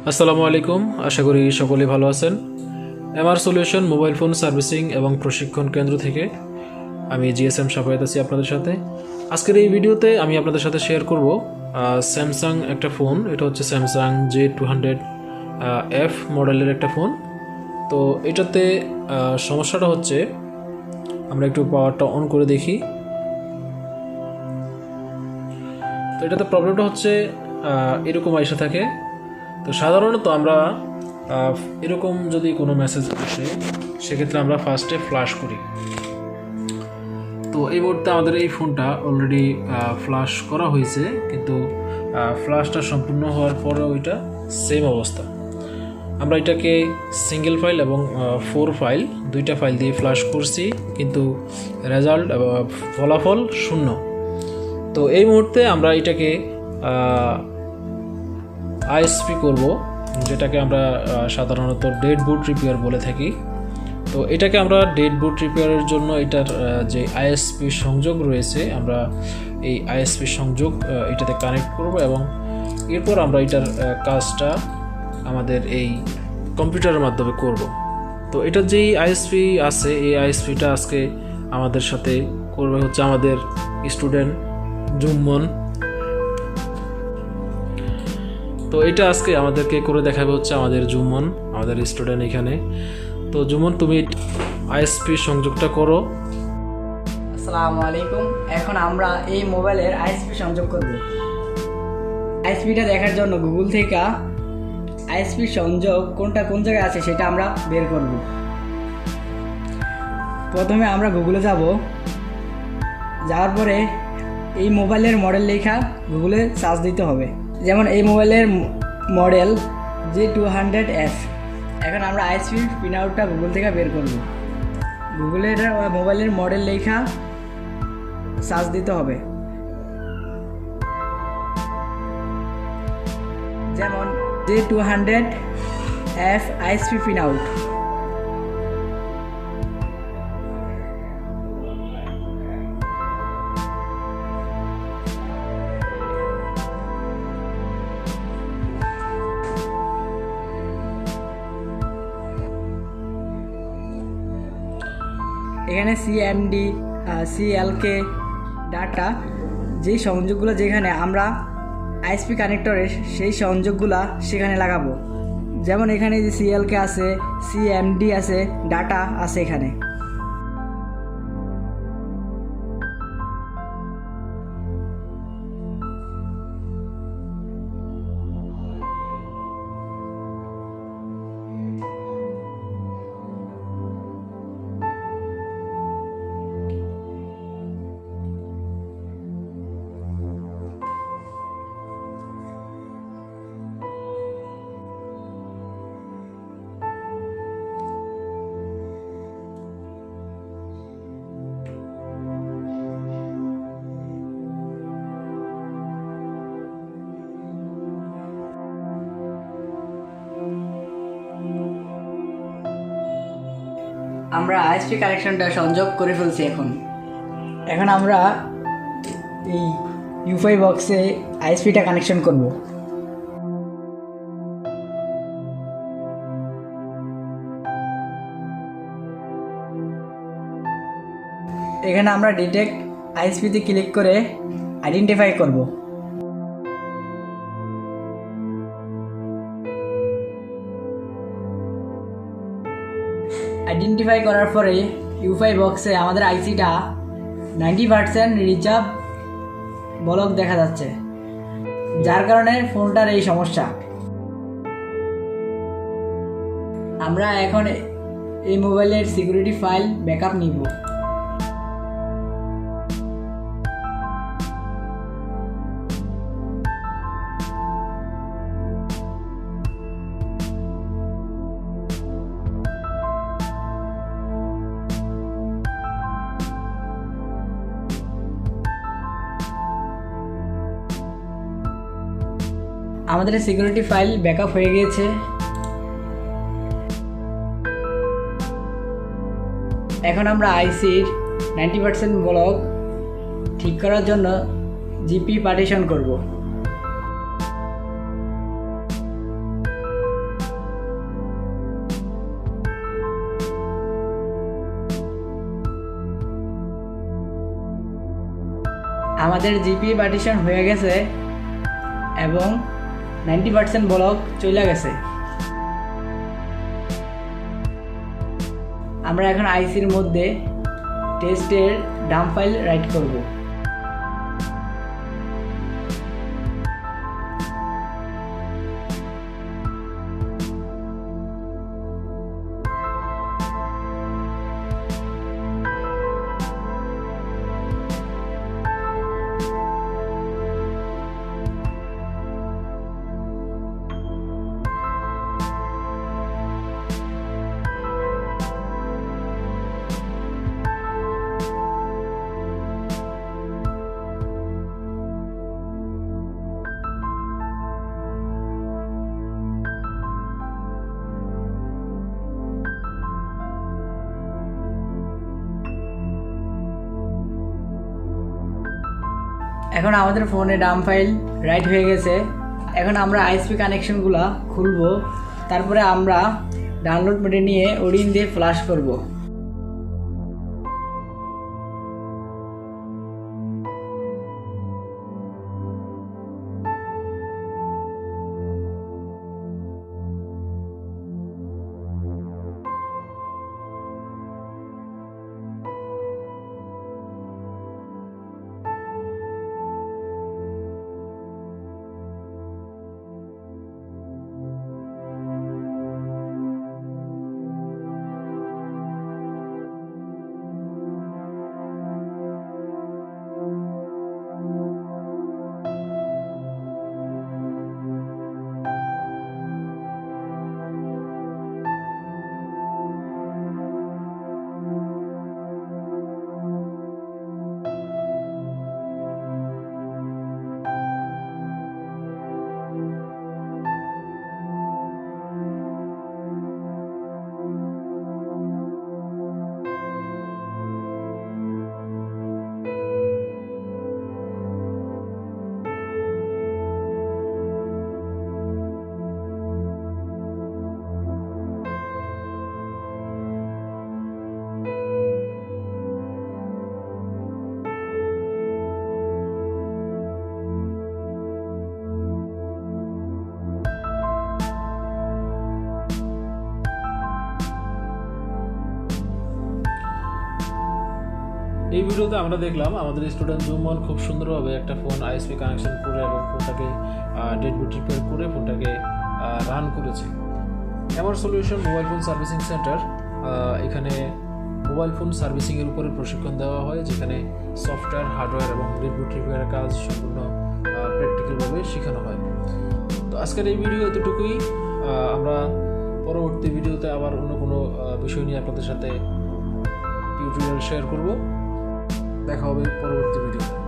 আসসালামু আলাইকুম, আশা করি সকলেই ভালো আছেন। MR solution mobile phone servicing এবং প্রশিক্ষণ কেন্দ্র থেকে আমি জিএসএম সাফায়েত আছি আপনাদের সাথে। আজকের এই ভিডিওতে আমি আপনাদের সাথে শেয়ার করব স্যামসাং একটা ফোন। এটা হচ্ছে স্যামসাং J200F মডেলের একটা ফোন। তো এটাতে সমস্যাটা হচ্ছে, আমরা একটু পাওয়ারটা অন করে দেখি। তো এটাতে প্রবলেমটা হচ্ছে এরকম আইসা থাকে। তো সাধারণত আমরা এরকম যদি কোনো মেসেজ আসে সেক্ষেত্রে আমরা ফার্স্টে ফ্ল্যাশ করি। তো এই মুহূর্তে আমাদের এই ফোনটা অলরেডি ফ্ল্যাশ করা হয়েছে, কিন্তু ফ্ল্যাশটা সম্পূর্ণ হওয়ার পরেও এটা সেম অবস্থা। আমরা এটাকে সিঙ্গেল ফাইল এবং 4 ফাইল, দুইটা ফাইল দিয়ে ফ্ল্যাশ করছি, কিন্তু রেজাল্ট ফলাফল শূন্য। তো এই মুহূর্তে আমরা এটাকে আইএসপি করব, যেটাকে আমরা সাধারণত ডেড বুট রিপেয়ার বলে থাকি। তো এটাকে আমরা ডেড বুট রিপেয়ারের জন্য এটার যে আইএসপি সংযোগ রয়েছে, আমরা এই আইএসপি সংযোগ এটাতে কানেক্ট করব এবং এরপর আমরা এটার কাজটা আমাদের এই কম্পিউটারের মাধ্যমে করব। তো এটার যেই আইএসপি আছে, এই আইএসপিটা আজকে আমাদের সাথে করবে হচ্ছে আমাদের স্টুডেন্ট জুম্মন। তো এটা আজকে আমাদেরকে করে দেখাবে হচ্ছে আমাদের জুম্মন, আমাদের স্টুডেন্ট এখানে। তো জুম্মন, তুমি আইএসপি সংযোগটা করো। আসসালামু আলাইকুম। এখন আমরা এই মোবাইলের আইএসপি সংযোগ করব। আইএসপিটা দেখার জন্য গুগল থেকে আইএসপি সংযোগ কোনটা কোন জায়গায় আছে সেটা আমরা বের করব। প্রথমে আমরা গুগলে যাব, যাওয়ার পরে এই মোবাইলের মডেল লেখা গুগলে সার্চ দিতে হবে। যেমন এই মোবাইলের মডেল J200F। এখন আমরা আইএসপি পিন আউটটা গুগল থেকে বের করব। গুগলের মোবাইলের মডেল লেখা সার্চ দিতে হবে, যেমন J200F আইএসপি পিন আউট। এখানে CMD CLK ডাটা, যেই সংযোগগুলো যেখানে আমরা আইএসপি কানেক্টরের সেই সংযোগগুলো সেখানে লাগাবো। যেমন এখানে যে CLK আছে, CMD আছে, ডাটা আছে এখানে। আমরা আইএসপি কানেকশনটা সংযোগ করে ফেলছি। এখন আমরা এই UFI বক্সে আইএসপিটা কানেকশন করব। এখানে আমরা ডিটেক্ট আইএসপিতে ক্লিক করে আইডেন্টিফাই করব। আইডেন্টিফাই করার পরে UFI বক্সে আমাদের আইসিটা 90% রিজার্ভ ব্লক দেখা যাচ্ছে, যার কারণে ফোনটার এই সমস্যা। আমরা এখন এই মোবাইলের সিকিউরিটি ফাইল ব্যাকআপ নিব। আমাদের সিকিউরিটি ফাইল ব্যাকআপ হয়ে গিয়েছে। এখন আমরা আইসির 90% ব্লক ঠিক করার জন্য জিপি পার্টিশন করব। আমাদের জিপি পার্টিশন হয়ে গেছে এবং 90% ব্লক চলে গেছে। আমরা এখন আইসির মধ্যে টেস্টের ডাম্প ফাইল রাইট করব। এখন আমাদের ফোনে ডাম্প ফাইল রাইট হয়ে গেছে। এখন আমরা আইএসপি কানেকশনগুলো খুলব, তারপরে আমরা ডাউনলোড মোডে নিয়ে ওডিন দিয়ে ফ্ল্যাশ করব। এই ভিডিওতে আমরা দেখলাম আমাদের স্টুডেন্ট জুমন খুব সুন্দরভাবে একটা ফোন আইএসপি কানেকশন করে এবং ফোনটাকে ডেড বুট রিপেয়ার করে ফোনটাকে রান করেছে। আমার solution mobile phone servicing centre, এখানে মোবাইল ফোন সার্ভিসিংয়ের উপরে প্রশিক্ষণ দেওয়া হয়, যেখানে সফটওয়্যার, হার্ডওয়্যার এবং ডেড বুট রিপেয়ারের কাজ সম্পূর্ণ প্র্যাকটিক্যালভাবে শেখানো হয়। তো আজকের এই ভিডিও এতটুকুই। আমরা পরবর্তী ভিডিওতে আবার অন্য কোনো বিষয় নিয়ে আপনাদের সাথে টিউটোরিয়াল শেয়ার করব। দেখা হবে পরবর্তী ভিডিও।